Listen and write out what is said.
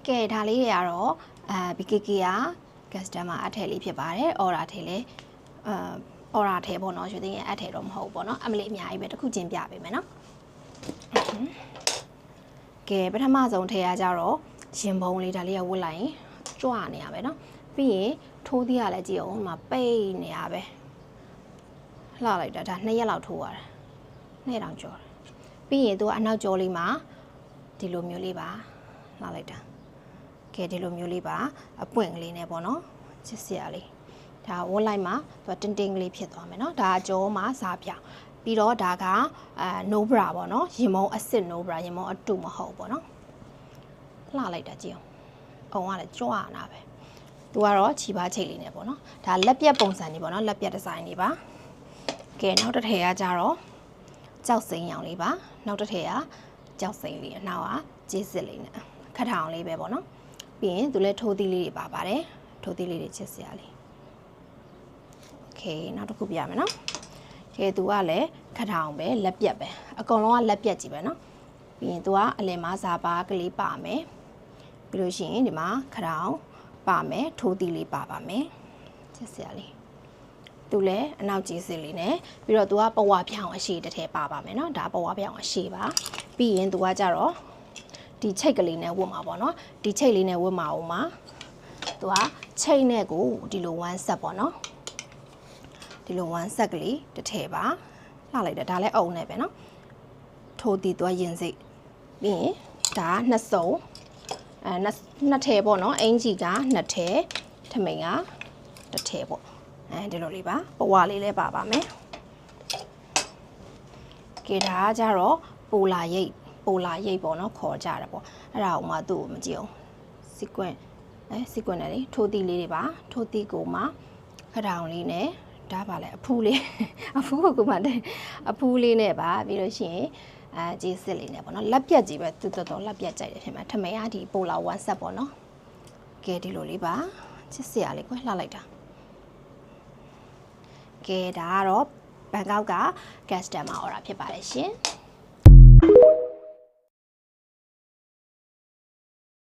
ကဲဒါလေးတွေကတော့ BKK က customer အထည်လေးဖြစ်ပါတယ် order ထည်လေးorder ထည်ပေါ့နော်ရွှေသိန်းရဲ့အထည်တော့မဟုတ်ဘူးပေါ့နော်အမလေးအများကြီးပဲတစ်ခုချင်းပြပေးမယ်နော်ကဲပထမဆုံးထည်ရကြတော့ရင်ပုံလေးဒါလေးကဝတ်လိုက်ရင်ကြွနေရပဲနော်ပြီးရင်ထိုးသီးရလဲကြည့်အောင်ဟိုမှာပိတ်နေရပဲလှလိုက်တာဒါ2ရက်လောက်ထိုးရတယ်2တောင်ကျော်တယ်ပြီးရင်သူကအနောက်ကျောလေးမှာဒီလိုမျိုးလေးပါလှလိုက်တာကဲဒီလိုမျိုးလေးပါအပွင့်ကလေးနဲ့ပေါ့နော်ချစ်စရာလေးဒါဝတ်လိုက်မှာသူကတင်းတင်းကလေးဖြစ်သွားမယ်နော်ဒါအကျော်မှာစားပြောင်ပြီးတော့ဒါကno bra ပေါ့နော်ရင်မုံအစ်စ် no bra ရင်မုံအတုမဟုတ်ပေါ့နော်လှလိုက်တာကြည့်အောင်ကလည်းကြွနာပဲသူကတော့ခြိပါချိတ်လေးနဲ့ပေါ့နော်ဒါလက်ပြက်ပုံစံလေးပေါ့နော်လက်ပြက်ဒီဇိုင်းလေးပါကဲနောက်တစ်ထည်ကကြတော့ကြောက်စိမ်းရောင်လေးပါနောက်တစ်ထည်ကကြောက်စိမ်းလေးအနောက်ကကြေးစစ်လေးနဲ့ခက်ထောင်လေးပဲပေါ့နော်ပြီးရင်သူလည်းထိုးသီးလေးတွေပါပါတယ်ထိုးသီးလေးတွေချစ်စရာလေးโอเคနောက်တစ်ခုပြမယ်နော်ကဲသူကလည်းခက်ထောင်ပဲလက်ပြက်ပဲအကုန်လုံးကလက်ပြက်ကြီးပဲနော်ပြီးရင်သူကအလယ်မှာစာပါကလေးပါမယ်ပြီးလို့ရှိရင်ဒီမှာခက်ထောင်ပါမယ်ထိုးသီးလေးပါပါမယ်ချစ်စရာလေးသူလည်းအနောက်ကြီးစစ်လေးနဲ့ပြီးတော့သူကပဝါပြောင်အရှိတစ်ထည်ပါပါမယ်เนาะဒါပဝါပြောင်အရှိပါပြီးရင်သူကကြတော့ဒီချိတ်ကလေးနဲ့ဝတ်မှာပေါ့เนาะဒီချိတ်လေးနဲ့ဝတ်မှာဦးမှာသူကချိတ်နဲ့ကိုဒီလို1 set ပေါ့เนาะဒီလို1 set ကလေးတစ်ထည်ပါလှလိုက်တယ်ဒါလည်းအုံနဲ့ပဲเนาะထိုးတီသူကရင်စိတ်ပြီးရင်ဒါနှစ်စုံနှစ်ထည်ပေါ့เนาะအင်ဂျီကနှစ်ထည်ထမိန်ကတစ်ထည်ပေါ့ဒီလိုလေးပါပဝါလေးလည်းပါပါမယ်ကဲဒါကကြတော့ပိုလာရိတ်ပေါ့နော်ခေါ်ကြတယ်ပေါ့အဲ့ဒါကိုမှသူ့ကိုမကြည့်အောင် sequence sequence နဲ့လေထိုးသီးလေးတွေပါထိုးသီးကိုမှခထောင်လေးနဲ့ဒါပါလဲအဖူးလေးအဖူးကိုမှအဖူးလေးနဲ့ပါပြီးလို့ရှိရင်ကြေးစစ်လေးနဲ့ပေါ့နော်လက်ပြက်ကြီးပဲတော်လက်ပြက်ကြိုက်တယ်ဖြစ်မှာထမိန်ကဒီပိုလာ1 set ပေါ့နော်ကဲဒီလိုလေးပါချစ်စရာလေးကွလှလိုက်တာကဲဒါကတော့ဘန်ကောက်က customer order ဖြစ်ပါတယ်ရှင်